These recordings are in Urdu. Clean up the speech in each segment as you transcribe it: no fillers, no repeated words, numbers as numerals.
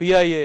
PIA,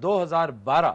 2012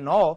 9,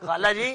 ਖਾਲਾ ਜੀ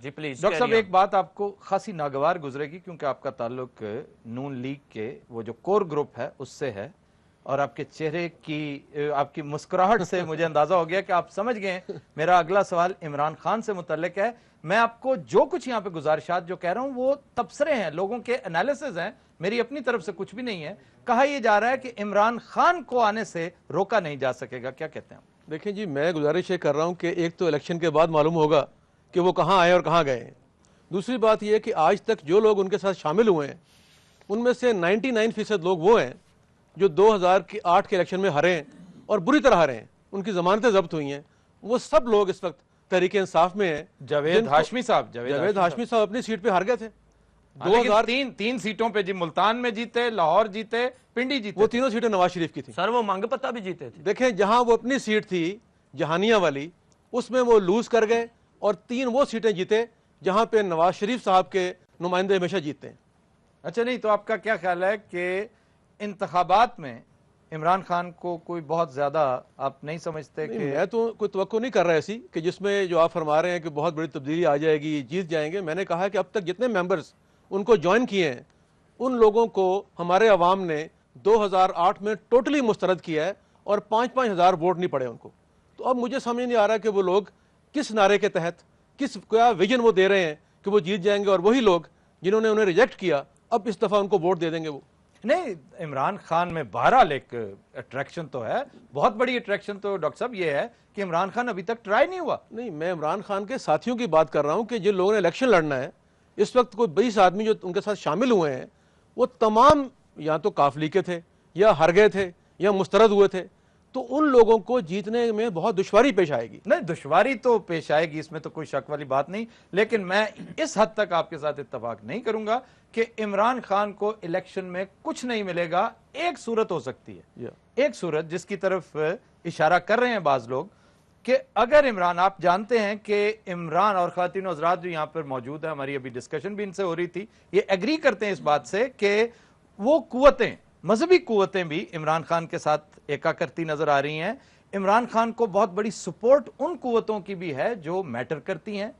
جی پلیز ڈاکٹر صاحب ایک بات آپ کو خاصی ناگوار گزرے گی کیونکہ آپ کا تعلق نون لیگ کے وہ جو کور گروپ ہے اس سے ہے، اور آپ کے چہرے کی آپ کی مسکراہٹ سے مجھے اندازہ ہو گیا کہ آپ سمجھ گئے میرا اگلا سوال عمران خان سے متعلق ہے۔ میں آپ کو جو کچھ یہاں پہ گزارشات جو کہہ رہا ہوں وہ تبصرے ہیں، لوگوں کے انالیسز ہیں، میری اپنی طرف سے کچھ بھی نہیں ہے۔ کہا یہ جا رہا ہے کہ عمران خان کو آنے سے روکا نہیں جا سکے گا، کیا کہتے ہیں؟ دیکھیں جی، میں گزارش یہ کر رہا ہوں کہ ایک تو الیکشن کے بعد معلوم ہوگا کہ وہ کہاں آئے اور کہاں گئے ہیں۔ دوسری بات یہ ہے کہ آج تک جو لوگ ان کے ساتھ شامل ہوئے ہیں ان میں سے 99% لوگ وہ ہیں جو 2008 کے الیکشن میں ہارے ہیں اور بری طرح ہارے ہیں، ان کی ضمانتیں ضبط ہوئی ہیں۔ وہ سب لوگ اس وقت تحریک انصاف میں ہیں۔ جاوید ہاشمی صاحب جاوید ہاشمی صاحب اپنی سیٹ پہ ہار گئے تھے، تین سیٹوں پہ، جی ملتان میں جیتے، لاہور جیتے، پنڈی جیتے، وہ تینوں سیٹیں نواز شریف کی تھیں۔ سر وہ منگ پتہ بھی جیتے تھے۔ دیکھیں جہاں وہ اپنی سیٹ تھی جہانیہ والی اس میں وہ لوز کر گئے، اور 3 وہ سیٹیں جیتے جہاں پہ نواز شریف صاحب کے نمائندے ہمیشہ جیتتے ہیں۔ اچھا، نہیں تو آپ کا کیا خیال ہے کہ انتخابات میں عمران خان کو کوئی بہت زیادہ آپ نہیں سمجھتے کہ میں تو کوئی توقع نہیں کر رہا ایسی کہ جس میں جو آپ فرما رہے ہیں کہ بہت بڑی تبدیلی آ جائے گی، جیت جائیں گے؟ میں نے کہا کہ اب تک جتنے ممبرز ان کو جوائن کیے ہیں ان لوگوں کو ہمارے عوام نے 2008 میں ٹوٹلی مسترد کیا ہے، اور 5-5 ہزار ووٹ نہیں پڑے ان کو۔ تو اب مجھے سمجھ نہیں آ رہا کہ وہ لوگ کس نعرے کے تحت، کیا ویژن وہ دے رہے ہیں کہ وہ جیت جائیں گے، اور وہی لوگ جنہوں نے انہیں ریجیکٹ کیا اب اس دفعہ ان کو ووٹ دے دیں گے وہ۔ نہیں، عمران خان میں بہرحال ایک اٹریکشن تو ہے، بہت بڑی اٹریکشن تو ڈاکٹر صاحب یہ ہے کہ عمران خان ابھی تک ٹرائی نہیں ہوا۔ نہیں، میں عمران خان کے ساتھیوں کی بات کر رہا ہوں کہ جن لوگوں نے الیکشن لڑنا ہے اس وقت، کوئی 20 آدمی جو ان کے ساتھ شامل ہوئے ہیں وہ تمام یا تو کافلی کے تھے یا ہر گئے تھے یا مسترد ہوئے تھے، تو ان لوگوں کو جیتنے میں بہت دشواری پیش آئے گی۔ نہیں، دشواری تو پیش آئے گی، اس میں تو کوئی شک والی بات نہیں، لیکن میں اس حد تک آپ کے ساتھ اتفاق نہیں کروں گا کہ عمران خان کو الیکشن میں کچھ نہیں ملے گا۔ ایک صورت ہو سکتی ہے، ایک صورت جس کی طرف اشارہ کر رہے ہیں بعض لوگ، کہ اگر عمران، آپ جانتے ہیں کہ عمران اور خواتین و حضرات جو یہاں پر موجود ہیں، ہماری ابھی ڈسکشن بھی ان سے ہو رہی تھی، یہ ایگری کرتے ہیں اس بات سے کہ وہ قوتیں، مذہبی قوتیں بھی عمران خان کے ساتھ ایکا کرتی نظر آ رہی ہیں۔ عمران خان کو بہت بڑی سپورٹ ان قوتوں کی بھی ہے جو میٹر کرتی ہیں،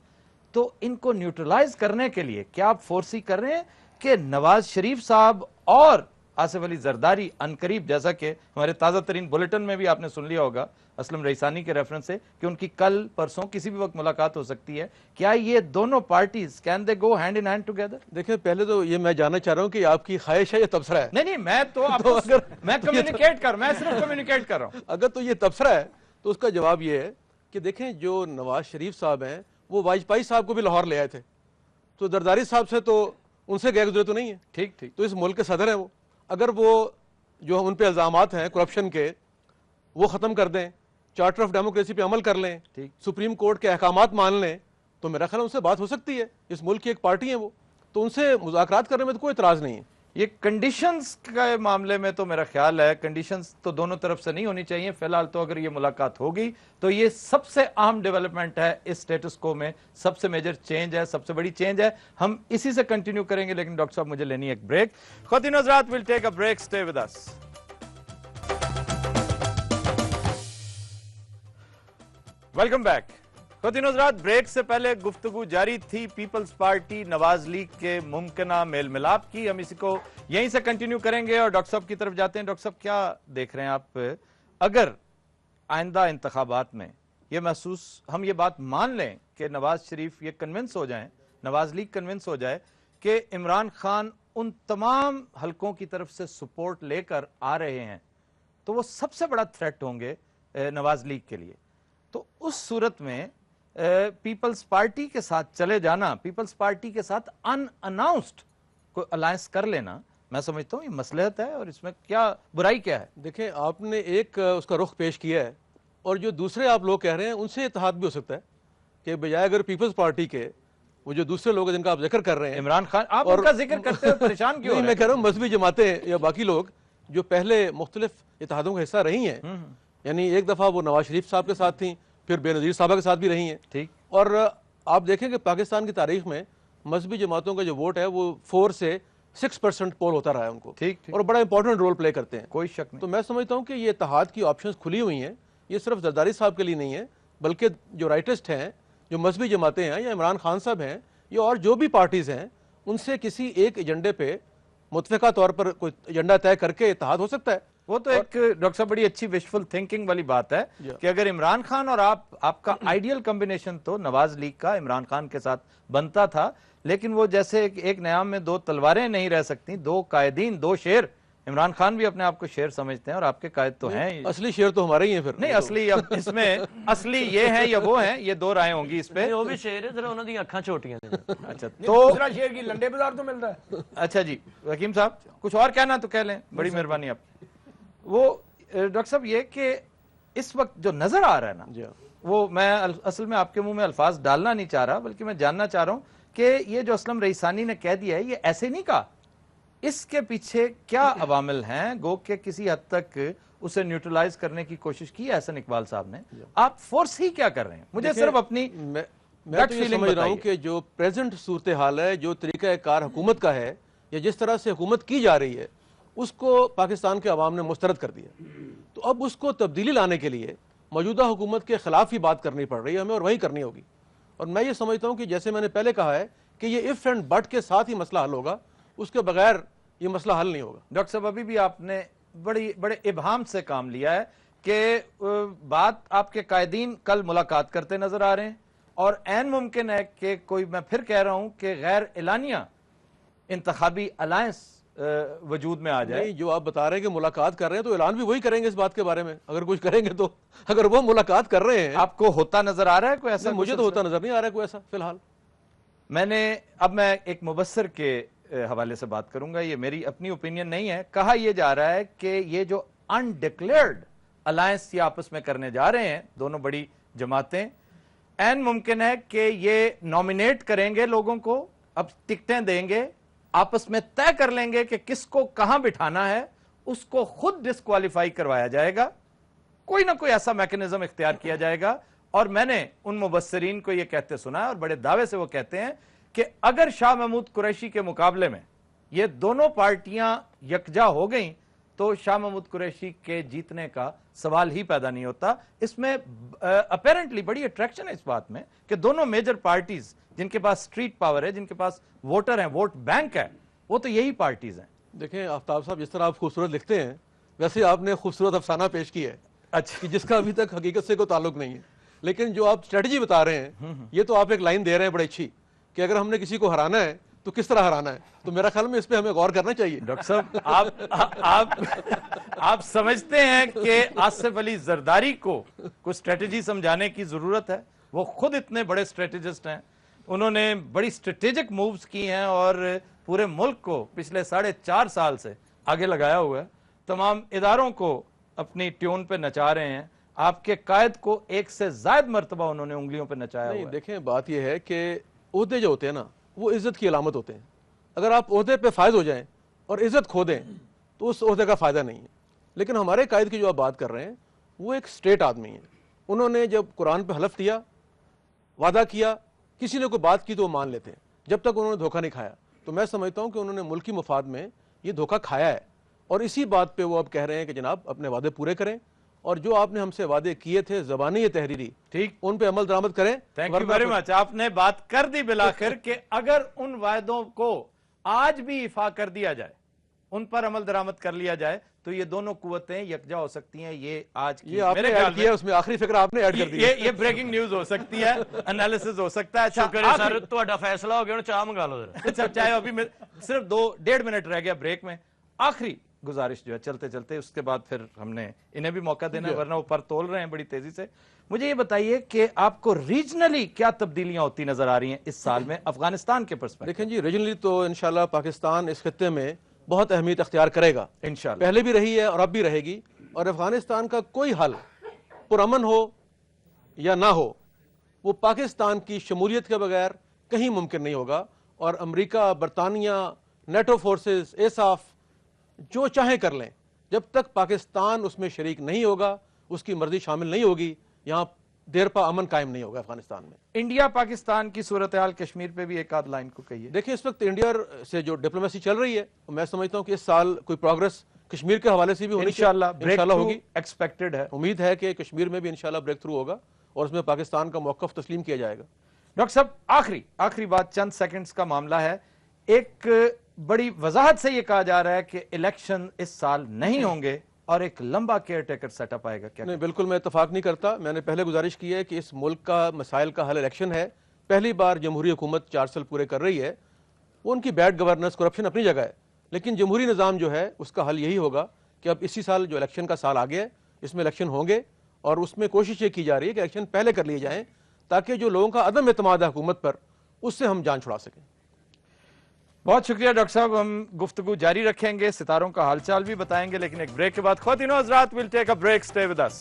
تو ان کو نیوٹرلائز کرنے کے لیے کیا آپ فورسی کر رہے ہیں کہ نواز شریف صاحب اور آصف علی زرداری عنقریب، جیسا کہ ہمارے تازہ ترین بلیٹن میں بھی آپ نے سن لیا ہوگا اسلم رئیسانی کے ریفرنس سے کہ ان کی کل پرسوں کسی بھی وقت ملاقات ہو سکتی ہے، کیا یہ دونوں parties can they go hand in hand together? دیکھیں پہلے تو یہ میں جاننا چاہ رہا ہوں کہ آپ کی خواہش ہے یا تبصرہ ہے؟ نہیں، میں تو آپ میں صرف کمیونیکیٹ کر رہا ہوں۔ اگر تو یہ تبصرہ ہے تو اس کا جواب یہ ہے کہ دیکھیں جو نواز شریف صاحب ہیں وہ واجپئی صاحب کو بھی لاہور لے آئے تھے، تو زرداری صاحب سے تو ان سے گئے گزرے تو نہیں ہے۔ ٹھیک، تو اس ملک کے صدر ہیں وہ، اگر وہ جو ان پہ الزامات ہیں کرپشن کے وہ ختم کر دیں، چارٹر آف ڈیموکریسی پہ عمل کر لیں، سپریم کورٹ کے احکامات مان لیں، تو میرا خیال ان سے بات ہو سکتی ہے۔ اس ملک کی ایک پارٹی ہیں وہ، تو ان سے مذاکرات کرنے میں تو کوئی اعتراض نہیں ہے۔ یہ کنڈیشنز کے معاملے میں تو میرا خیال ہے کنڈیشنز تو دونوں طرف سے نہیں ہونی چاہیے۔ فی الحال تو اگر یہ ملاقات ہوگی تو یہ سب سے اہم ڈیولپمنٹ ہے اس سٹیٹس کو میں، سب سے میجر چینج ہے، سب سے بڑی چینج ہے۔ ہم اسی سے کنٹینیو کریں گے، لیکن ڈاکٹر صاحب مجھے لینی ہے ایک بریک۔ خواتین و حضرات، we'll take a break, stay with us۔ Welcome back. خواتین و حضرات، بریک سے پہلے گفتگو جاری تھی پیپلز پارٹی نواز لیگ کے ممکنہ میل ملاپ کی، ہم اسی کو یہیں سے کنٹینیو کریں گے اور ڈاکٹر صاحب کی طرف جاتے ہیں۔ ڈاکٹر صاحب کیا دیکھ رہے ہیں آپ، اگر آئندہ انتخابات میں یہ محسوس، ہم یہ بات مان لیں کہ نواز شریف یہ کنونس ہو جائیں، نواز لیگ کنونس ہو جائے کہ عمران خان ان تمام حلقوں کی طرف سے سپورٹ لے کر آ رہے ہیں، تو وہ سب سے بڑا تھریٹ ہوں گے نواز لیگ کے لیے، تو اس صورت میں پیپلز پارٹی کے ساتھ چلے جانا، پیپلز پارٹی کے ساتھ ان اناؤنسڈ کوئی الائنس کر لینا، میں سمجھتا ہوں یہ مصلحت ہے، اور اس میں کیا برائی کیا ہے؟ دیکھیں آپ نے ایک اس کا رخ پیش کیا ہے، اور جو دوسرے آپ لوگ کہہ رہے ہیں ان سے اتحاد بھی ہو سکتا ہے کہ بجائے اگر پیپلز پارٹی کے وہ جو دوسرے لوگ جن کا آپ ذکر کر رہے ہیں، عمران خان، آپ ان کا ذکر کرتے ہوئے پریشان کیوں؟ نہیں، میں کہہ رہا ہوں مذہبی جماعتیں یا باقی لوگ جو پہلے مختلف اتحادوں کا حصہ رہی ہیں، یعنی ایک دفعہ وہ نواز شریف صاحب کے ساتھ تھیں، پھر بے نظیر صاحبہ کے ساتھ بھی رہی ہیں، ٹھیک، اور آپ دیکھیں کہ پاکستان کی تاریخ میں مذہبی جماعتوں کا جو ووٹ ہے وہ 4 سے 6% پول ہوتا رہا ہے ان کو، ٹھیک، اور بڑا امپورٹنٹ رول پلے کرتے ہیں، کوئی شک نہیں۔ تو میں سمجھتا ہوں کہ یہ اتحاد کی آپشنز کھلی ہوئی ہیں، یہ صرف زرداری صاحب کے لیے نہیں ہے، بلکہ جو رائٹسٹ ہیں جو مذہبی جماعتیں ہیں یا عمران خان صاحب ہیں یا اور جو بھی پارٹیز ہیں ان سے کسی ایک ایجنڈے پہ متفقہ طور پر کوئی ایجنڈا طے کر کے اتحاد ہو سکتا ہے. وہ تو ایک ڈاکٹر صاحب بڑی اچھی وشفل تھنکنگ والی بات ہے کہ اگر عمران خان اور آپ کا آئیڈیل کمبینیشن تو نواز لیگ کا عمران خان کے ساتھ بنتا تھا، لیکن وہ جیسے ایک نیام میں دو تلواریں نہیں رہ سکتی، دو قائدین دو شیر. عمران خان بھی اپنے آپ کو شیر سمجھتے ہیں اور آپ کے قائد تو ہیں. اصلی شیر تو ہمارے ہی ہیں. پھر نہیں اصلی اب اس میں اصلی یہ ہیں یا وہ ہیں، یہ دو رائے ہوں گی اس پہ. وہ بھی شیر ہے، ذرا انہوں دی اکھاں چھوٹیاں نے. اچھا تو دوسرا شیر کی لنڈے بازار تو ملتا ہے. اچھا جی حکیم صاحب کچھ اور کہنا تو کہہ لیں، بڑی مہربانی آپ. وہ ڈاکٹر صاحب یہ کہ اس وقت جو نظر آ رہا ہے نا، وہ میں اصل میں آپ کے منہ میں الفاظ ڈالنا نہیں چاہ رہا، بلکہ میں جاننا چاہ رہا ہوں کہ یہ جو اسلم رئیسانی نے کہہ دیا ہے یہ ایسے نہیں کہا، اس کے پیچھے کیا عوامل ہیں؟ گو کہ کسی حد تک اسے نیوٹرلائز کرنے کی کوشش کی احسن اقبال صاحب نے. آپ فورس ہی کیا کر رہے ہیں؟ مجھے صرف اپنی میں تو یہ سمجھ رہا ہوں کہ جو پریزنٹ صورتحال ہے، جو طریقہ کار حکومت کا ہے یا جس طرح سے حکومت کی جا رہی ہے، اس کو پاکستان کے عوام نے مسترد کر دیا. تو اب اس کو تبدیلی لانے کے لیے موجودہ حکومت کے خلاف ہی بات کرنی پڑ رہی ہے ہمیں، اور وہی کرنی ہوگی. اور میں یہ سمجھتا ہوں کہ جیسے میں نے پہلے کہا ہے کہ یہ اف اینڈ بٹ کے ساتھ ہی مسئلہ حل ہوگا، اس کے بغیر یہ مسئلہ حل نہیں ہوگا. ڈاکٹر صاحب ابھی بھی آپ نے بڑے ابہام سے کام لیا ہے کہ بات آپ کے قائدین کل ملاقات کرتے نظر آ رہے ہیں، اور عین ممکن ہے کہ کوئی، میں پھر کہہ رہا ہوں کہ غیر اعلانیہ انتخابی الائنس وجود میں آ جائے. نہیں، جو آپ بتا رہے ہیں کہ ملاقات کر رہے ہیں تو اعلان بھی وہی کریں گے اس بات کے بارے میں، اگر کچھ کریں گے تو. اگر وہ ملاقات کر رہے ہیں، آپ کو ہوتا نظر آ رہا ہے کوئی ایسا؟ مجھے تو ہوتا نظر نہیں آ رہا ہے کوئی ایسا فی الحال. میں ایک مبصر کے حوالے سے بات کروں گا، یہ میری اپنی اوپینین نہیں ہے. کہا یہ جا رہا ہے کہ یہ جو انڈکلیئرڈ الائنس یہ آپس میں کرنے جا رہے ہیں دونوں بڑی جماعتیں، این ممکن ہے کہ یہ نامینیٹ کریں گے لوگوں کو، اب ٹکٹیں دیں گے، آپس میں طے کر لیں گے کہ کس کو کہاں بٹھانا ہے، اس کو خود ڈسکوالیفائی کروایا جائے گا، کوئی نہ کوئی ایسا میکنزم اختیار کیا جائے گا. اور میں نے ان مبصرین کو یہ کہتے سنا ہے اور بڑے دعوے سے وہ کہتے ہیں کہ اگر شاہ محمود قریشی کے مقابلے میں یہ دونوں پارٹیاں یکجا ہو گئیں تو شاہ محمود قریشی کے جیتنے کا سوال ہی پیدا نہیں ہوتا. اس میں اپیرنٹلی بڑی اٹریکشن ہے اس بات میں کہ دونوں میجر پارٹیز جن کے پاس اسٹریٹ پاور ہے، جن کے پاس ووٹر ہیں، ووٹ بینک ہے، وہ تو یہی پارٹیز ہیں. دیکھیں آفتاب صاحب، جس طرح آپ خوبصورت لکھتے ہیں ویسے آپ نے خوبصورت افسانہ پیش کیا ہے. اچھا، جس کا ابھی تک حقیقت سے کوئی تعلق نہیں ہے، لیکن جو آپ اسٹریٹجی بتا رہے ہیں یہ تو آپ ایک لائن دے رہے ہیں بڑی اچھی کہ اگر ہم نے کسی کو ہرانا ہے تو کس طرح ہرانا ہے. تو میرا خیال میں اس پہ ہمیں غور کرنا چاہیے. ڈاکٹر صاحب آپ سمجھتے ہیں کہ آصف علی زرداری کو کوئی اسٹریٹجی سمجھانے کی ضرورت ہے؟ وہ خود اتنے بڑے اسٹریٹجسٹ ہیں، انہوں نے بڑی اسٹریٹجک مووز کی ہیں اور پورے ملک کو پچھلے 4.5 سال سے آگے لگایا ہوا ہے، تمام اداروں کو اپنی ٹیون پہ نچا رہے ہیں. آپ کے قائد کو ایک سے زائد مرتبہ انہوں نے انگلیوں پہ نچایا ہوا ہے. دیکھیں بات یہ ہے کہ عہدے جو ہوتے ہیں نا وہ عزت کی علامت ہوتے ہیں. اگر آپ عہدے پہ فائز ہو جائیں اور عزت کھو دیں تو اس عہدے کا فائدہ نہیں ہے. لیکن ہمارے قائد کی جو آپ بات کر رہے ہیں وہ ایک اسٹیٹ آدمی ہیں. انہوں نے جب قرآن پہ حلف دیا، وعدہ کیا، کسی نے کوئی بات کی تو وہ مان لیتے ہیں جب تک انہوں نے دھوکہ نہیں کھایا. تو میں سمجھتا ہوں کہ انہوں نے ملکی مفاد میں یہ دھوکہ کھایا ہے، اور اسی بات پہ وہ اب کہہ رہے ہیں کہ جناب اپنے وعدے پورے کریں، اور جو آپ نے ہم سے وعدے کیے تھے زبانی یا تحریری، ٹھیک، ان پہ عمل درآمد کریں. Thank you very much. آپ نے بات کر دی بالآخر کہ اگر ان وعدوں کو آج بھی ایفا کر دیا جائے، ان پر عمل درآمد کر لیا جائے تو یہ دونوں قوتیں یکجا ہو سکتی ہیں. یہ آج کی آپ نے ایڈ کیا، اس میں آخری فکر آپ نے ایڈ کر دی. یہ بریکنگ نیوز ہو سکتی ہے، انالیسز ہو سکتا ہے. شکر ہے سر، تہاڈا فیصلہ ہو گیا، چاہ منگا لو ذرا. اچھا چاہے ابھی صرف 2.5 منٹ رہ گیا بریک میں. آخری گزارش جو ہے چلتے چلتے، اس کے بعد پھر ہم نے انہیں بھی موقع دینا ہے ورنہ وہ پر تول رہے ہیں بڑی تیزی سے. مجھے یہ بتائیے کہ آپ کو ریجنلی کیا تبدیلیاں ہوتی نظر آ رہی ہیں اس سال میں افغانستان کے پرسپیکٹو؟ دیکھیں جی، ریجنلی تو انشاءاللہ پاکستان اس خطے میں بہت اہمیت اختیار کرے گا انشاءاللہ. پہلے بھی رہی ہے اور اب بھی رہے گی. اور افغانستان کا کوئی حل پرامن ہو یا نہ ہو وہ پاکستان کی شمولیت کے بغیر کہیں ممکن نہیں ہوگا. اور امریکہ، برطانیہ، نیٹو فورسز، ایساف جو چاہیں کر لیں، جب تک پاکستان اس میں شریک نہیں ہوگا، اس کی مرضی شامل نہیں ہوگی، یہاں دیر پا امن قائم نہیں ہوگا افغانستان میں. انڈیا پاکستان کی صورتحال کشمیر پہ بھی ایک آدھ لائن کو کہیے. دیکھیں اس وقت انڈیا سے جو ڈپلومیسی چل رہی ہے، میں سمجھتا ہوں کہ اس سال کوئی پروگرس کشمیر کے حوالے سے بھی ہونی انشاءاللہ انشاءاللہ ہوگی. ایکسپیکٹڈ ہے. امید ہے کہ کشمیر میں بھی انشاءاللہ بریک تھرو ہوگا اور اس میں پاکستان کا موقف تسلیم کیا جائے گا. ڈاکٹر صاحب آخری بات چند سیکنڈز کا معاملہ ہے. ایک بڑی وضاحت سے یہ کہا جا رہا ہے کہ الیکشن اس سال نہیں ہوں گے اور ایک لمبا کیئر ٹیکر سیٹ اپ آئے گا. کیا نہیں، بالکل میں اتفاق نہیں کرتا. میں نے پہلے گزارش کی ہے کہ اس ملک کا مسائل کا حل الیکشن ہے. پہلی بار جمہوری حکومت 4 سال پورے کر رہی ہے. وہ ان کی بیڈ گورننس کرپشن اپنی جگہ ہے، لیکن جمہوری نظام جو ہے اس کا حل یہی ہوگا کہ اب اسی سال جو الیکشن کا سال آگے ہے اس میں الیکشن ہوں گے، اور اس میں کوشش یہ کی جا رہی ہے کہ الیکشن پہلے کر لیے جائیں تاکہ جو لوگوں کا عدم اعتماد ہے حکومت پر اس سے ہم جان چھڑا سکیں. بہت شکریہ ڈاکٹر صاحب. ہم گفتگو جاری رکھیں گے، ستاروں کا حال چال بھی بتائیں گے، لیکن ایک بریک کے بعد خواتین و حضرات we'll take a break. Stay with us.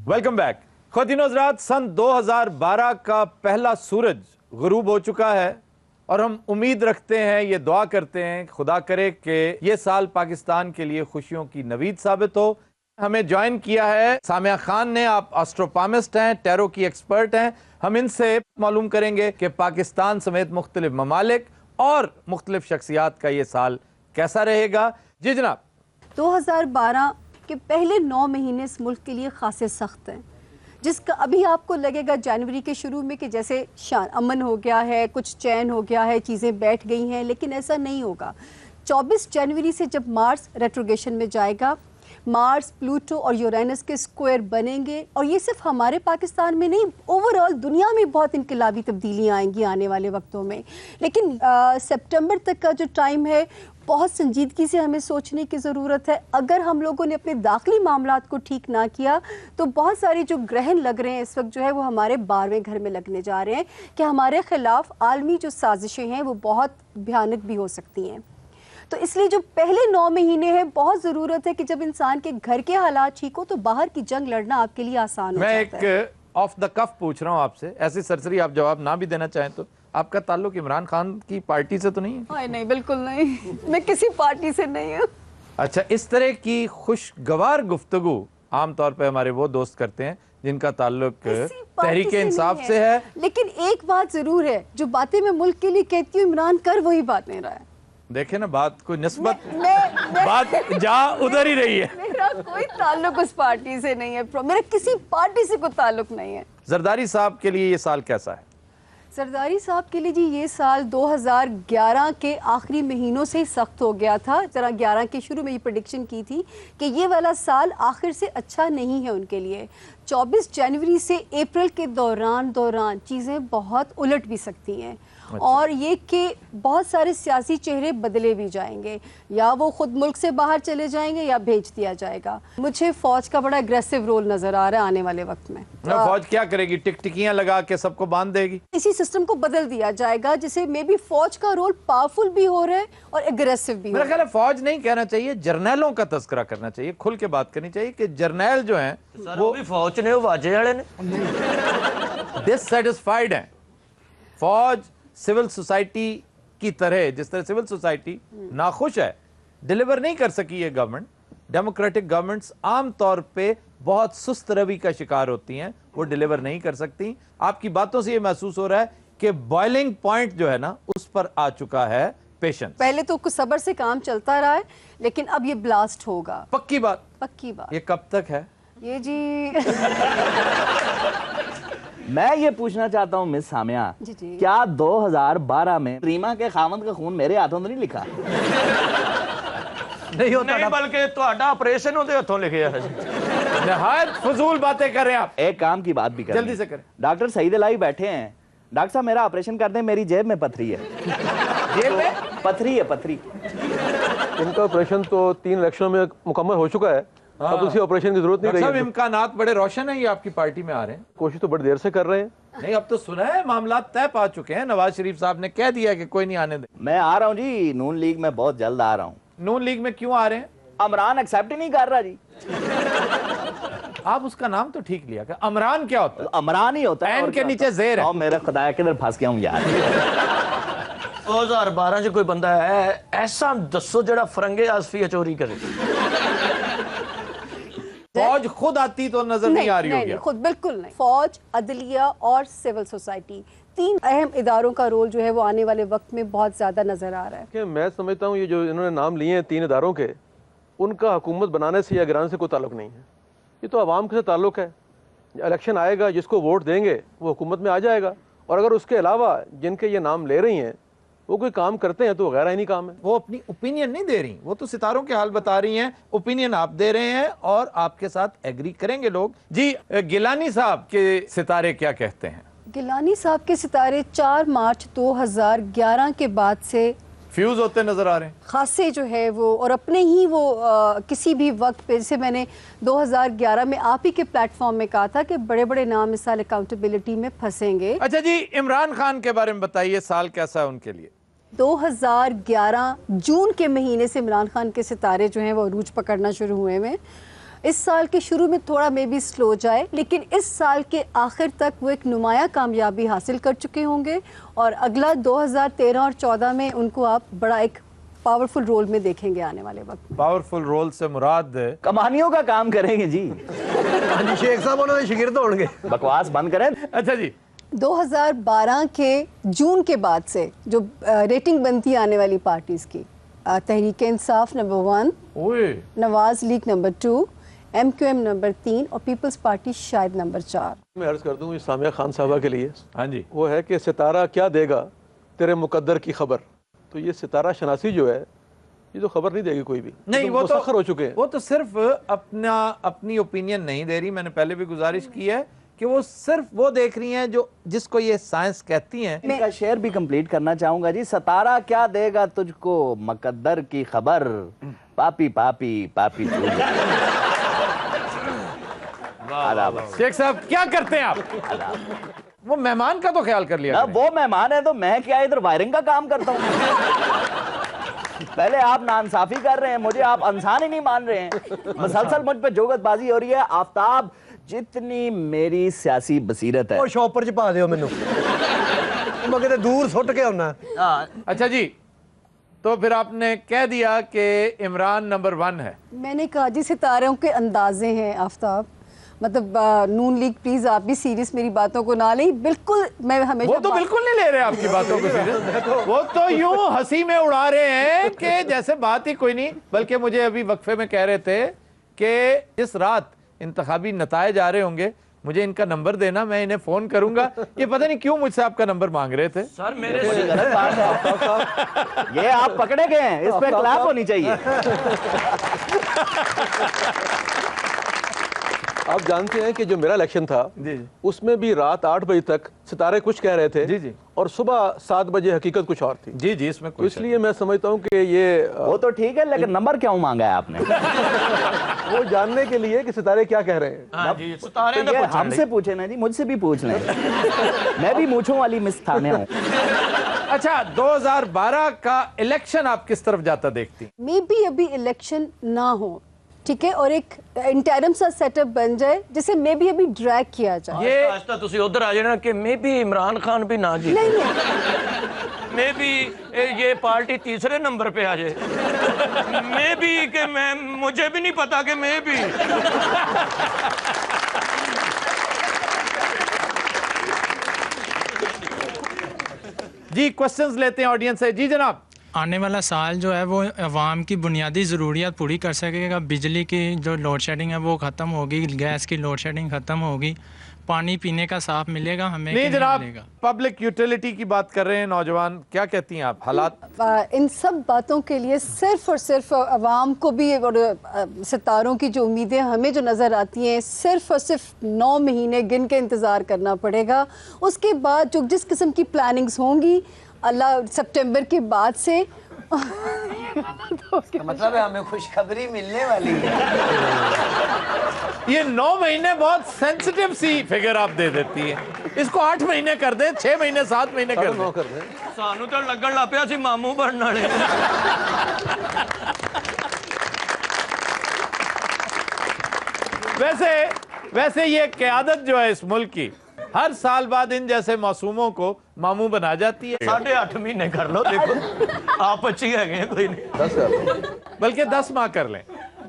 Welcome back. خواتین و حضرات، سن 2012 کا پہلا سورج غروب ہو چکا ہے اور ہم امید رکھتے ہیں، یہ دعا کرتے ہیں خدا کرے کہ یہ سال پاکستان کے لیے خوشیوں کی نوید ثابت ہو. ہمیں جوائن کیا ہے سامعہ خان نے. آپ آسٹروپامسٹ ہیں، ٹیرو کی ایکسپرٹ ہیں. ہم ان سے معلوم کریں گے کہ پاکستان سمیت مختلف ممالک اور مختلف شخصیات کا یہ سال کیسا رہے گا. جی جناب. 2012 کے پہلے 9 مہینے اس ملک کے لیے خاصے سخت ہیں، جس کا ابھی آپ کو لگے گا جنوری کے شروع میں کہ جیسے امن ہو گیا ہے، کچھ چین ہو گیا ہے، چیزیں بیٹھ گئی ہیں، لیکن ایسا نہیں ہوگا. 24 جنوری سے جب مارس ریٹروگیشن میں جائے گا، مارس، پلوٹو اور یورینس کے سکوئر بنیں گے، اور یہ صرف ہمارے پاکستان میں نہیں، اوورآل دنیا میں بہت انقلابی تبدیلیاں آئیں گی آنے والے وقتوں میں. لیکن سپٹمبر تک کا جو ٹائم ہے بہت سنجیدگی سے ہمیں سوچنے کی ضرورت ہے. اگر ہم لوگوں نے اپنے داخلی معاملات کو ٹھیک نہ کیا تو بہت سارے جو گرہن لگ رہے ہیں اس وقت جو ہے وہ ہمارے 12ویں گھر میں لگنے جا رہے ہیں کہ ہمارے خلاف عالمی جو سازشیں ہیں وہ بہت بھیانک بھی ہو سکتی ہیں. تو اس لیے جو پہلے 9 مہینے ہیں بہت ضرورت ہے کہ جب انسان کے گھر کے حالات ٹھیک ہو تو باہر کی جنگ لڑنا آپ کے لیے آسان ہو جاتا ہے. میں ایک آف دا کف پوچھ رہا ہوں آپ سے، ایسی سرسری آپ جواب نہ بھی دینا چاہیں تو، آپ کا تعلق عمران خان کی پارٹی سے تو نہیں ہے؟ نہیں، بالکل نہیں، میں کسی پارٹی سے نہیں ہوں. اچھا، اس طرح کی خوشگوار گفتگو عام طور پہ ہمارے وہ دوست کرتے ہیں جن کا تعلق تحریک انصاف سے ہے. لیکن ایک بات ضرور ہے، جو باتیں میں ملک کے لیے کہتی ہوں عمران کر وہی بات نہیں رہا ہے. دیکھیں نا، بات کوئی نسبت بات جا ادھر ہی رہی ہے. میرا کوئی تعلق اس پارٹی سے نہیں ہے، میرا کسی پارٹی سے کوئی تعلق نہیں ہے. زرداری صاحب کے لیے یہ سال کیسا ہے؟ زرداری صاحب کے لیے جی یہ سال 2011 کے آخری مہینوں سے ہی سخت ہو گیا تھا. ذرا 11 کے شروع میں یہ پریڈکشن کی تھی کہ یہ والا سال آخر سے اچھا نہیں ہے ان کے لیے. 24 جنوری سے اپریل کے دوران چیزیں بہت الٹ بھی سکتی ہیں، اور یہ کہ بہت سارے سیاسی چہرے بدلے بھی جائیں گے، یا وہ خود ملک سے باہر چلے جائیں گے یا بھیج دیا جائے گا. مجھے فوج کا بڑا اگریسو رول نظر آ رہا ہے آنے والے وقت میں. فوج کیا کرے گی؟ ٹکٹکیاں لگا کے سب کو باندھ دے گی؟ اسی سسٹم کو بدل دیا جائے گا جسے میں بھی فوج کا رول پاورفل بھی ہو رہا ہے اور اگریسو بھی ہو رہا ہے. میرا خیال ہے فوج نہیں کہنا چاہیے، جرنیلوں کا تذکرہ کرنا چاہیے، کھل کے بات کرنی چاہیے کہ جرنیل جو ہیں وہ بھی فوج نے، وہ واجے والے نے ڈسسیٹسفائیڈ ہیں. فوج سول سوسائٹی کی طرح، جس طرح سول سوسائٹی ناخوش ہے، ڈیلیور نہیں کر سکی یہ گورنمنٹ. ڈیموکریٹک گورنمنٹس عام طور پہ بہت سست روی کا شکار ہوتی ہیں، وہ ڈیلیور نہیں کر سکتی. آپ کی باتوں سے یہ محسوس ہو رہا ہے کہ بوائلنگ پوائنٹ جو ہے نا اس پر آ چکا ہے پیشنس. پہلے تو کچھ صبر سے کام چلتا رہا ہے، لیکن اب یہ بلاسٹ ہوگا. پکی بات. پکی بات. یہ کب تک ہے؟ یہ جی میں یہ پوچھنا چاہتا ہوں مس سامعہ، جی کیا 2012 میں ریما کے خاوند کا خون میرے ہاتھوں تو نہیں لکھا؟ نہیں ہوتا نہیں، بلکہ تہاڈا آپریشن ہوتے ہتھوں لکھیا ہے. نہایت فضول باتیں کر رہے ہیں آپ. ایک کام کی بات بھی کریں، جلدی سے کریں. ڈاکٹر سعید الہی بیٹھے ہیں. ڈاکٹر صاحب میرا آپریشن کر دیں، میری جیب میں پتھری ہے. جیب میں پتھری ہے، پتھری. ان کا آپریشن تو 3 الیکشنوں میں مکمل ہو چکا ہے، اب اسی آپریشن کی ضرورت نہیں ڈاکٹر صاحب رہی. امکانات بڑے روشن ہیں، یہ آپ کی پارٹی میں آ رہے ہیں. کوشش تو بڑی دیر سے کر رہے ہیں. نہیں، اب تو سنا ہے معاملات طے پا چکے ہیں. نواز شریف صاحب نے کہہ دیا کہ کوئی نہیں آنے دیں. میں آ رہا ہوں جی، نون لیگ میں بہت جلد آ رہا ہوں. نون لیگ میں کیوں آ رہے ہیں؟ عمران ایکسیپٹ ہی نہیں کر رہا جی. آپ اس کا نام تو ٹھیک لیا کہ عمران کیا ہوتا ہے؟ عمران ہی ہوتا ہے. این کے نیچے زیر ہے. میرا خدا کدھر پھنس گیا ہوں یار. 2012 ਚ کوئی بندہ ہے ایسا دسو جڑا فرنگے آصفیہ چوری کرے. فوج خود آتی تو نظر نہیں آ رہی ہوگی. خود بالکل نہیں. فوج، عدلیہ اور سول سوسائٹی تین اہم اداروں کا رول جو ہے وہ آنے والے وقت میں بہت زیادہ نظر آ رہا ہے. کہ میں سمجھتا ہوں یہ جو انہوں نے نام لیے ہیں 3 اداروں کے، ان کا حکومت بنانے سے یا گرانے سے کوئی تعلق نہیں ہے. یہ تو عوام کے ساتھ تعلق ہے. الیکشن آئے گا، جس کو ووٹ دیں گے وہ حکومت میں آ جائے گا. اور اگر اس کے علاوہ جن کے یہ نام لے رہی ہیں وہ کوئی کام کرتے ہیں تو غیر آئینی کام ہے. وہ اپنی اوپینین نہیں دے رہی، وہ تو ستاروں کے حال بتا رہی ہیں. اوپینین آپ دے رہے ہیں اور آپ کے ساتھ ایگری کریں گے لوگ. جی گیلانی صاحب کے ستارے کیا کہتے ہیں؟ گیلانی صاحب کے ستارے 4 مارچ 2011 کے بعد سے فیوز ہوتے نظر آ رہے ہیں. خاصے جو ہے وہ، اور اپنے ہی وہ کسی بھی وقت پہ، جیسے میں نے 2011 میں آپ ہی کے پلیٹ فارم میں کہا تھا کہ بڑے بڑے نام اس سال اکاؤنٹیبلٹی میں پھنسیں گے. اچھا جی، عمران خان کے بارے میں بتائیے، سال کیسا ہے ان کے لیے؟ 2011 جون کے مہینے سے عمران خان کے ستارے جو ہیں وہ عروج پکڑنا شروع ہوئے ہیں. اس سال کے شروع میں تھوڑا میں بھی سلو جائے، لیکن اس سال کے آخر تک وہ ایک نمایاں کامیابی حاصل کر چکے ہوں گے، اور اگلا 2013 اور 14 میں ان کو آپ بڑا ایک پاورفل رول میں دیکھیں گے آنے والے وقت میں. پاورفل رول سے مراد کمانیوں کا کام کریں گے جی. شیخ صاحب انہوں نے شاگرد ہوں گے. بکواس بند کریں. اچھا جی، 2012 کے جون کے بعد سے جو ریٹنگ بنتی ہے آنے والی پارٹیز کی، Tehreek Insaf number 1، Nawaz league number 2، M Q M number 3 اور پیپلز پارٹی شاید نمبر 4. میں عرض کر دوں یہ سامیہ خان صاحبہ کے لیے، ہاں جی، وہ ہے کہ ستارہ کیا دے گا تیرے مقدر کی خبر. تو یہ ستارہ شناسی جو ہے یہ تو خبر نہیں دے گی کوئی بھی. نہیں، وہ مسخر ہو چکے ہیں. وہ تو صرف اپنی اوپینین نہیں دے رہی. میں نے پہلے بھی گزارش کی ہے کہ وہ صرف وہ دیکھ رہی ہیں جو جس کو یہ سائنس کہتی ہیں. ان کا شعر بھی کمپلیٹ کرنا چاہوں گا جی. ستارہ کیا دے گا تجھ کو مقدر کی خبر، پاپی پاپی پاپی شیخ صاحب کیا کرتے ہیں آپ؟ وہ مہمان کا تو خیال کر لیا. وہ مہمان ہے تو میں کیا ادھر وائرنگ کا کام کرتا ہوں. پہلے آپ نانصافی کر رہے ہیں، مجھے آپ انسان ہی نہیں مان رہے ہیں. مسلسل مجھ پہ جوگت بازی ہو رہی ہے. آفتاب جتنی میری سیاسی بصیرت ہے، وہ شاپر چ پا دیو مینوں، میں کتے دور سٹ کے ہونا. اچھا جی، تو پھر آپ نے کہہ دیا کہ عمران نمبر 1 ہے. میں نے کہا جی ستاروں کے اندازے ہیں آفتاب، مطلب نون لیگ پلیز آپ بھی سیریس میری باتوں کو نہ لیں. بالکل میں ہمیشہ وہ تو بالکل نہیں لے رہے آپ کی باتوں کو سیریس. وہ تو یوں ہنسی میں اڑا رہے ہیں کہ جیسے بات ہی کوئی نہیں. بلکہ مجھے ابھی وقفے میں کہہ رہے تھے کہ جس رات انتخابی نتائج آ رہے ہوں گے مجھے ان کا نمبر دینا، میں انہیں فون کروں گا. یہ پتہ نہیں کیوں مجھ سے آپ کا نمبر مانگ رہے تھے. سر میرے غلط بات ہے. یہ آپ پکڑے گئے ہیں، اس پہ کلاف ہونی چاہیے. آپ جانتے ہیں کہ جو میرا الیکشن تھا اس میں بھی رات 8 بجے تک ستارے کچھ کہہ رہے تھے جی، اور صبح 7 بجے حقیقت کچھ اور تھی. جی، اس میں اس لیے میں سمجھتا ہوں کہ یہ وہ تو ٹھیک ہے، لیکن نمبر کیوں مانگا ہے آپ نے؟ وہ جاننے کے لیے کہ ستارے کیا کہہ رہے ہیں. ہاں جی، ستارے تو یہ ہم سے پوچھیں نا جی، مجھ سے بھی پوچھ لیں. میں بھی مونچھوں والی مستھا میں ہوں. اچھا، 2012 کا الیکشن آپ کس طرف جاتا دیکھتی ہیں؟ میں بھی ابھی الیکشن نہ ہو، ٹھیک ہے، اور ایک انٹرم سا سیٹ اپ بن جائے جسے میں بھی ابھی ڈریگ کیا جائے. یہ آہستہ تسی ادھر آ جانا کہ میں بھی عمران خان بھی نہ جیتے، میں بھی یہ پارٹی تیسرے نمبر پہ آ جائے، میں بھی کہ میں مجھے بھی نہیں پتا کہ میں بھی. جی کوسچنز لیتے ہیں آڈینس سے. جی جناب. آنے والا سال جو ہے وہ عوام کی بنیادی ضروریات پوری کر سکے گا. بجلی کی جو لوڈ شیڈنگ ہے وہ ختم ہوگی، گیس کی لوڈ شیڈنگ ختم ہوگی، پانی پینے کا صاف ملے گا ہمیں. نہیں جناب، ملے گا. پبلک یوٹیلیٹی کی بات کر رہے ہیں نوجوان، کیا کہتی ہیں آپ؟ حالات ان سب باتوں کے لیے صرف اور صرف عوام کو بھی اور ستاروں کی جو امیدیں ہمیں جو نظر آتی ہیں، صرف اور صرف 9 مہینے گن کے انتظار کرنا پڑے گا. اس کے بعد جو جس قسم کی پلاننگز ہوں گی اللہ سپٹمبر کے بعد سے مطلب ہے ہمیں خوشخبری ملنے والی ہے. یہ 9 مہینے بہت سینسٹیو سی فگر آپ دے دیتی ہیں. اس کو 8 مہینے کر دیں، 6 مہینے 7 مہینے کر دیں. سانو تو لگن لگ پیا سی ماموں بننے والے. ویسے یہ قیادت جو ہے اس ملک کی ہر سال بعد ان جیسے معصوموں کو ماموں بنا جاتی ہے. 8.5 مہینے کر لو، دیکھو آپ اچھی ہے گئے کوئی نہیں، بلکہ 10 ماہ کر لیں.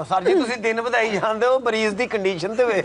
ਸਰ ਜੀ ਤੁਸੀਂ ਦਿਨ ਵਧਾਈ ਜਾਂਦੇ ਹੋ, ਮਰੀਜ਼ ਦੀ ਕੰਡੀਸ਼ਨ ਤੇ ਵੇਖ।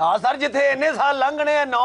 ਹਾਂ ਸਰ, ਜਿੱਥੇ ਇੰਨੇ ਸਾਲ ਲੰਘਣੇ ਆ 9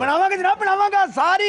ਬਣਾਵਾਂਗੇ ਜਨਾਬ, ਬਣਾਵਾਂਗਾ। ਸਾਰੀ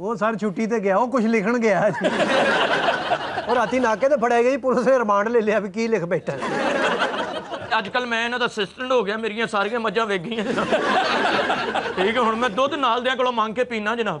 ਉਹ ਸਰ ਛੁੱਟੀ ਤੇ ਗਿਆ, ਉਹ ਕੁਝ ਲਿਖਣ ਗਿਆ ਜੀ। ਉਹ ਰਾਤੀ ਨਾਕੇ ਤੇ ਫੜਿਆ ਗਿਆ ਜੀ, ਪੁਲਿਸ ਨੇ ਰਿਮਾਂਡ ਲੈ ਲਿਆ ਵੀ ਕੀ ਲਿਖ ਬੈਠਾ। ਅੱਜ ਕੱਲ ਮੈਂ ਇਹਨਾਂ ਦਾ ਅਸਿਸਟੈਂਟ ਹੋ ਗਿਆ, ਮੇਰੀਆਂ ਸਾਰੀਆਂ ਮੱਝਾਂ ਵੇਚ ਗਈਆਂ ਜਨਾਬ। ਠੀਕ ਹੈ, ਹੁਣ ਮੈਂ ਦੁੱਧ ਨਾਲ ਦਿਆਂ ਕੋਲੋਂ ਮੰਗ ਕੇ ਪੀਣਾ ਜਨਾਬ।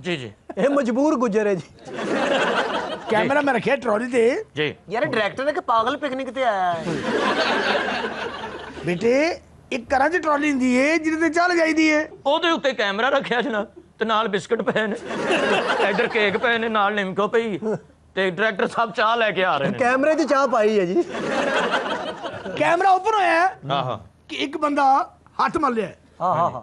ਜੀ ਜੀ ਇਹ ਮਜਬੂਰ ਗੁੱਜਰ ਹੈ ਜੀ। ਕੈਮਰਾ ਮੈਂ ਰੱਖਿਆ ਟਰਾਲੀ ਤੇ। ਜੀ ਯਾਰ ਡਾਇਰੈਕਟਰ ਇੱਕ ਪਾਗਲ ਪਿਕਨਿਕ ਤੇ ਆਇਆ ਹੈ। ਬੇਟੇ ਇੱਕ ਘਰਾਂ 'ਚ ਟਰਾਲੀ ਹੁੰਦੀ ਏ ਜਿਹਦੇ ਤੇ ਚੱਲ ਜਾਈਦੀ ਏ। ਉਹਦੇ ਉੱਤੇ ਕੈਮਰਾ ਰੱਖਿਆ ਜਨਾਬ, ਤੇ ਨਾਲ ਬਿਸਕਟ ਪਏ ਨੇ, ਇੱਧਰ ਕੇਕ ਪਏ ਨੇ, ਨਾਲ ਨਿੰਮਕੋ ਪਈ, ਤੇ ਡਾਇਰੈਕਟਰ ਸਾਹਿਬ ਚਾਹ ਲੈ ਕੇ ਆ ਰਹੇ ਨੇ। ਕੈਮਰੇ 'ਚ ਚਾਹ ਪਾਈ ਹੈ ਜੀ। ਕੈਮਰਾ ਓਪਨ ਹੋਇਆ ਹੈ ਆਹਾ ਕਿ ਇੱਕ ਬੰਦਾ ਹੱਥ ਮਲ ਲਿਆ। ਹਾਂ ਹਾਂ ਹਾਂ।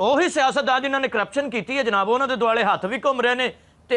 ਉਹੀ ਸਿਆਸਤਦਾਨ ਜਿਨ੍ਹਾਂ ਨੇ ਕਰਪਸ਼ਨ ਕੀਤੀ ਹੈ ਜਨਾਬ, ਉਹਨਾਂ ਦੇ ਦੁਆਲੇ ਹੱਥ ਵੀ ਘੁੰਮ ਰਹੇ ਨੇ, ਤੇ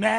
ਮੈਂ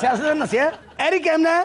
ਸਿਆਸਤ ਨਸਿਆ ਐਰੀ ਕੈਮਰਾ ਹੈ।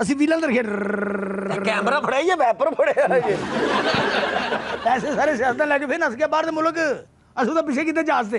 ਅਸੀਂ ਵੀਲਾਂ ਤੇ ਰੱਖਿਆ ਕੈਮਰਾ ਫੜਿਆ ਜਾਂ ਵੈਪਰ ਫੜਿਆ ਜੀ। ਪੈਸੇ ਸਾਰੇ ਸਿਆਸਤਾਂ ਲੈ ਕੇ ਫਿਰ ਨਸ ਗਿਆ ਬਾਹਰ ਦੇ ਮੁਲਕ। ਅਸੀਂ ਤਾਂ ਪਿੱਛੇ ਕਿਤੇ ਜਹਾਜ਼ ਤੇ,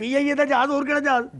ਪੀਆਈਏ ਦਾ ਜਹਾਜ਼, ਹੋਰ ਕਿਹੜਾ ਜਹਾਜ਼?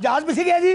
ਜਹਾਜ਼ ਪਿੱਛੇ ਗਿਆ ਜੀ।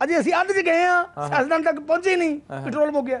ਅਜੇ ਅਸੀਂ ਅੱਧ 'ਚ ਗਏ ਆ, ਸਿਆਸਤਦਾਨ ਤੱਕ ਪਹੁੰਚੇ ਹੀ ਨਹੀਂ, ਪੈਟਰੋਲ ਮੁੱਕ ਗਿਆ।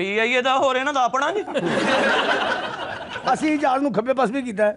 PIA ਦਾ ਹੋਰ ਇਹਨਾਂ ਦਾ ਆਪਣਾ ਨਹੀਂ। ਅਸੀਂ ਜਹਾਜ਼ ਨੂੰ ਖੱਬੇ ਪਾਸੇ ਵੀ ਕੀਤਾ ਹੈ।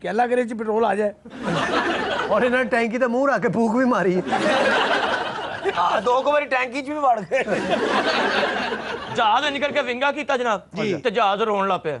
ਕਿ ਅੱਲਾ ਕਰੇ ਚ ਪੈਟਰੋਲ ਆ ਜਾਏ। ਔਰ ਇਹਨਾਂ ਨੇ ਟੈਂਕੀ ਤੇ ਮੂੰਹ ਰੱਖ ਕੇ ਫੂਕ ਵੀ ਮਾਰੀ। ਹਾਂ, 2 ਵਾਰੀ ਟੈਂਕੀ 'ਚ ਵੀ ਵੜ ਗਏ। ਜਹਾਜ਼ ਇੰਜ ਕਰਕੇ ਵਿੰਗਾ ਕੀਤਾ ਜਨਾਬ, ਤੇ ਜਹਾਜ਼ ਰੋਣ ਲੱਗ ਪਿਆ।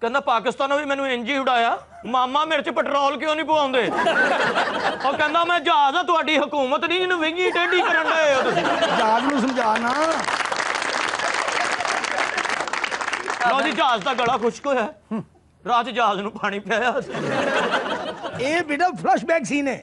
ਕਹਿੰਦਾ ਪਾਕਿਸਤਾਨੋਂ ਵੀ ਮੈਨੂੰ ਇੰਜ ਹੀ ਉਡਾਇਆ, ਮਾਮਾ ਮੇਰੇ 'ਚ ਪੈਟਰੋਲ ਕਿਉਂ ਨਹੀਂ ਪਵਾਉਂਦੇ? ਉਹ ਕਹਿੰਦਾ ਮੈਂ ਜਹਾਜ਼ ਆ, ਤੁਹਾਡੀ ਹਕੂਮਤ ਨਹੀਂ ਜਿਹਨੂੰ ਵਿੰਗੀ ਟੇਢੀ ਕਰਨ ਡਏ ਹੋ ਤੁਸੀਂ। ਜਹਾਜ਼ ਨੂੰ ਸਮਝਾ ਨਾ। ਲਓ ਜੀ, ਜਹਾਜ਼ ਦਾ ਗਲਾ ਖੁਸ਼ਕ ਹੋਇਆ, ਰਾਤ ਜਹਾਜ਼ ਨੂੰ ਪਾਣੀ ਪਿਆਇਆ। ਇਹ ਬੇਟਾ ਫਲੈਸ਼ਬੈਕ ਸੀਨ ਹੈ।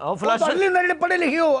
ਉਹ ਫਲੈਸ਼ ਜਿਹੜੇ ਪੜ੍ਹੇ ਲਿਖੇ ਹੋ।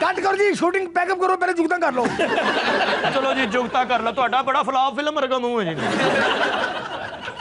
ਕੱਟ ਕਰੋ ਜੀ, ਸ਼ੂਟਿੰਗ ਪੈਕਅਪ ਕਰੋ, ਪਹਿਲੇ ਜੁਗਤਾਂ ਕਰ ਲਓ। ਚਲੋ ਜੀ, ਜੁਗਤਾ ਕਰ ਲਾ, ਤੁਹਾਡਾ ਬੜਾ ਫਲਾਪ ਫਿਲਮ ਵਰਗਾ ਮੂੰਹ ਹੈ ਜੀ।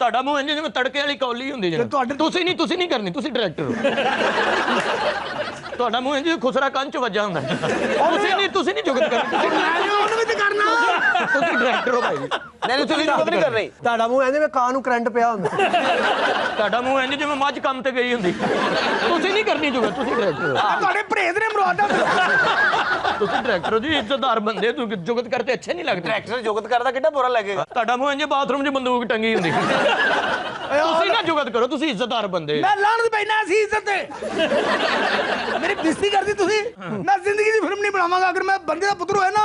ਤੁਹਾਡਾ ਮੂੰਹ ਇੰਜ ਜਿਵੇਂ ਤੜਕੇ ਵਾਲੀ ਕੌਲੀ ਹੁੰਦੀ ਜੀ। ਤੁਸੀਂ ਨਹੀਂ ਕਰਨੀ, ਤੁਸੀਂ ਡਾਇਰੈਕਟਰ ਹੋ। ਤੁਹਾਡਾ ਮੂੰਹ ਇੰਜ ਖੁਸਰਾ ਕੰਨ 'ਚ ਵੱਜਾ ਹੁੰਦਾ। ਤੁਸੀਂ ਨਹੀਂ ਜੁਗਤ ਕਰਨੀ, ਉਹਨੂੰ ਵੀ ਤੇ ਕਰਨਾ। ਤੁਸੀਂ ਡਾਇਰੈਕਟਰ ਹੋ ਭਾਈ। ਨਹੀਂ, ਤੁਸੀਂ ਜੁਗਤ ਨਹੀਂ ਕਰਨੀ। ਤੁਹਾਡਾ ਮੂੰਹ ਐਂ ਜਿਵੇਂ ਕਾਂ ਨੂੰ ਕਰੰਟ ਪਿਆ ਹੁੰਦਾ। ਤੁਹਾਡਾ ਮੂੰਹ ਇੰਜ ਜਿਵੇਂ ਮੱਝ ਕੰਮ ਤੇ ਗਈ ਹੁੰਦੀ। ਤੁਸੀਂ ਨਹੀਂ ਕਰਨੀ ਜੁਗਤ, ਤੁਸੀਂ ਡਾਇਰੈਕਟਰ ਹੋ। ਤੁਹਾਡੇ ਭਰੇਦ ਨੇ ਮਰਵਾਦਾ। ਤੁਸੀਂ ਡਾਇਰੈਕਟਰ ਹੋ ਜੀ, ਇੱਜ਼ਤਦਾਰ ਬੰਦੇ, ਤੁਸੀਂ ਜੁਗਤ ਕਰਤੇ ਅੱਛੇ ਨਹੀਂ ਲੱਗਦੇ। ਡਾਇਰੈਕਟਰ ਜੁਗਤ ਕਰਦਾ ਕਿੰਨਾ ਬੁਰਾ ਲੱਗੇਗਾ। ਤੁਹਾਡਾ ਮੂੰਹ ਇੰਜ ਬਾਥਰੂਮ 'ਚ ਬੰਦੂਕ ਟੰਗੀ ਹੁੰਦੀ। ਤੁਸੀਂ ਨਾ ਜੁਗਤ ਕਰੋ, ਤੁਸੀਂ ਇੱਜ਼ਤਦਾਰ ਬੰਦੇ। ਮੈਂ ਲਾਹਨਤ ਪੈਣਾ ਸੀ ਇੱਜ਼ਤ ਤੇ। ਮੇਰੀ ਬੇਇੱਜ਼ਤੀ ਕਰਦੀ ਤੁਸੀਂ। ਮੈਂ ਜ਼ਿੰਦਗੀ ਦੀ ਫਿਲਮ ਨਹੀਂ ਬਣਾਵਾਂਗਾ। ਅਗਰ ਮੈਂ ਬੰਦੇ ਦਾ ਪੁੱਤਰ ਹੋਇਆ ਨਾ,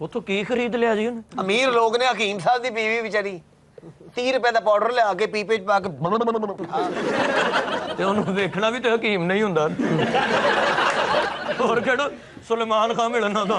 ਉਹ ਤੋਂ ਕੀ ਖਰੀਦ ਲਿਆ ਜੀ ਉਹਨੇ? ਅਮੀਰ ਲੋਕ ਨੇ ਹਕੀਮ ਸਾਹਿਬ ਦੀ ਬੀਵੀ ਵਿਚਾਰੀ 30 ਰੁਪਏ ਦਾ ਪਾਊਡਰ ਲਿਆ ਕੇ ਪੀਪੇ ਚ ਪਾ ਕੇ ਤੇ ਉਹਨੂੰ ਵੇਖਣਾ ਵੀ ਤੇ ਹਕੀਮ ਨਹੀਂ ਹੁੰਦਾ। ਹੋਰ ਕਿਹੜਾ ਸੁਲੇਮਾਨ ਖਾਨ ਮਿਲਣਾ ਦਾ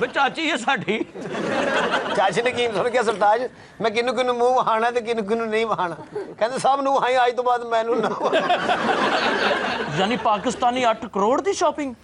ਵੇ ਚਾਚੀ ਇਹ ਸਾਡੀ ਚਾਚੀ ਨੇ ਹਕੀਮ ਸਾਹਿਬ ਕਿਹਾ ਸਰਤਾਜ ਮੈਂ ਕਿਹਨੂੰ ਕਿਹਨੂੰ ਮੂੰਹ ਵਹਾਣਾ ਤੇ ਕਿਹਨੂੰ ਕਿਹਨੂੰ ਨਹੀਂ ਵਹਾਣਾ ਕਹਿੰਦੇ ਸਭ ਨੂੰ ਵਹਾਈ ਅੱਜ ਤੋਂ ਬਾਅਦ ਮੈਨੂੰ ਨਾ ਯਾਨੀ ਪਾਕਿਸਤਾਨੀ 8 ਕਰੋੜ ਦੀ ਸ਼ਾਪਿੰਗ।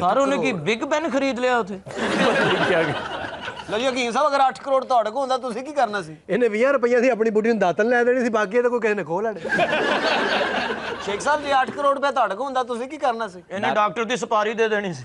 ਸਰ ਉਹਨੇ ਕੀ ਬਿਗ ਬੈਨ ਖਰੀਦ ਲਿਆ ਉੱਥੇ? ਲਓ ਜੀ ਹਕੀਮ ਸਾਹਿਬ ਅਗਰ 8 ਕਰੋੜ ਤੁਹਾਡੇ ਕੋਲ ਹੁੰਦਾ ਤੁਸੀਂ ਕੀ ਕਰਨਾ ਸੀ? ਇਹਨੇ 20 ਰੁਪਈਆ ਦੀ ਆਪਣੀ ਬੁੱਢੀ ਨੂੰ ਦਾਤਨ ਲੈ ਦੇਣੀ ਸੀ, ਬਾਕੀ ਇਹਦੇ ਕੋਈ ਕਿਸੇ ਨੇ ਖੋਹ ਲੈਣੇ। ਸ਼ੇਖ ਸਾਹਿਬ ਜੀ 8 ਕਰੋੜ ਰੁਪਏ ਤੁਹਾਡੇ ਕੋਲ ਹੁੰਦਾ ਤੁਸੀਂ ਕੀ ਕਰਨਾ ਸੀ? ਇਹਨੇ ਡਾਕਟਰ ਦੀ ਸਪਾਰੀ ਦੇ ਦੇਣੀ ਸੀ।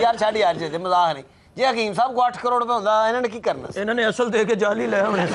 ਯਾਰ ਛੱਡ ਯਾਰ ਜੇ ਮਜ਼ਾਕ ਨਹੀਂ ਜੇ ਹਕੀਮ ਸਾਹਿਬ ਕੋ 8 ਕਰੋੜ ਰੁਪਏ ਹੁੰਦਾ ਇਹਨਾਂ ਨੇ ਕੀ ਕਰਨਾ ਸੀ? ਇਹਨਾਂ ਨੇ ਅਸਲ ਦੇ ਕੇ ਜਾਲੀ ਲੈ ਆਉਣੇ ਸੀ।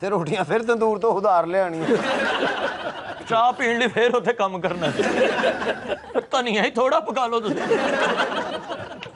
ਤੇ ਰੋਟੀਆਂ ਫਿਰ ਤੰਦੂਰ ਤੋਂ ਉਧਾਰ ਲਿਆਣੀਆਂ। ਚਾਹ ਪੀਣ ਲਈ ਫੇਰ ਉੱਥੇ ਕੰਮ ਕਰਨਾ। ਧਨੀਆ ਹੀ ਥੋੜਾ ਪਕਾ ਲਓ ਤੁਸੀਂ।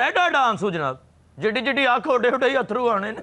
ਐਡਾ ਡਾਂਸੂ ਜਨਾਬ, ਜਿੱਡੀ ਜਿੱਡੀ ਅੱਖ ਉੱਡੇ ਉੱਡੇ ਹੀ ਅਥਰੂ ਆਣੇ ਨੇ।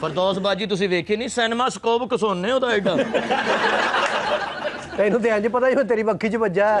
ਫਰਦੌਸ ਬਾਜੀ ਤੁਸੀਂ ਵੇਖੀ ਨਹੀਂ, ਸਿਨੇਮਾ ਸਕੋਪ ਕਸੋਨੇ ਉਹਦਾ ਐਡਾ। ਤੈਨੂੰ ਤੇ ਇੰਜ ਪਤਾ ਹੀ ਤੇਰੀ ਅੱਖੀ 'ਚ ਵੱਜਾ ਹੈ।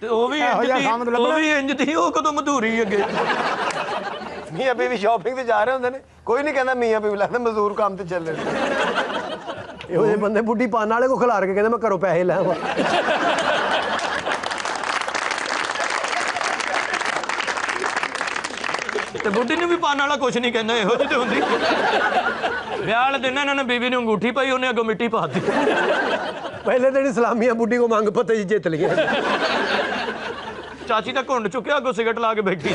ਤੇ ਉਹ ਵੀ ਇਹੋ ਜਿਹਾ ਇੰਜ ਖਾਮਦ ਦੀ, ਲੱਭਣਾ। ਉਹ ਵੀ ਇੰਜ ਦੀ, ਉਹ ਕਦੋਂ ਮਧੂਰੀ ਅੱਗੇ। ਮੀਆਂ ਬੀਵੀ ਸ਼ਾਪਿੰਗ ਤੇ ਜਾ ਰਹੇ ਹੁੰਦੇ ਨੇ, ਕੋਈ ਨਹੀਂ ਕਹਿੰਦਾ ਮੀਆਂ ਬੀਵੀ ਲੱਗਦਾ ਮਜ਼ਦੂਰ ਕੰਮ ਤੇ ਚੱਲੇ ਨੇ। ਇਹੋ ਜਿਹੇ ਬੰਦੇ ਬੁੱਢੀ ਪਾਨ ਵਾਲੇ ਕੋ ਖਿਲਾਰ ਕੇ ਕਹਿੰਦੇ ਮੈਂ ਘਰੋਂ ਪੈਸੇ ਲੈ ਆਵਾਂ। ਤੇ ਬੁੱਢੀ ਨੂੰ ਵੀ ਪਾਣ ਵਾਲਾ ਕੁਝ ਨਹੀਂ ਕਹਿੰਦਾ, ਇਹੋ ਜਿਹੀ ਤੇ ਹੁੰਦੀ। ਵਿਆਹ ਵਾਲੇ ਦਿਨ ਇਹਨਾਂ ਨੇ ਬੀਵੀ ਨੂੰ ਅੰਗੂਠੀ ਪਾਈ, ਉਹਨੇ ਅੱਗੋਂ ਮਿੱਟੀ ਪਾ ਦਿੱਤੀ। ਪਹਿਲੇ ਦਿਨ ਸਲਾਮੀਆਂ ਬੁੱਢੀ ਕੋ ਮੰਗ ਪਤੇ ਜਿੱਤ ਲਈਆਂ। ਚਾਚੀ ਤਾਂ ਘੁੰਡ ਚੁੱਕਿਆ, ਅੱਗੋਂ ਸਿਗਰਟ ਲਾ ਕੇ ਬੈਠੀ।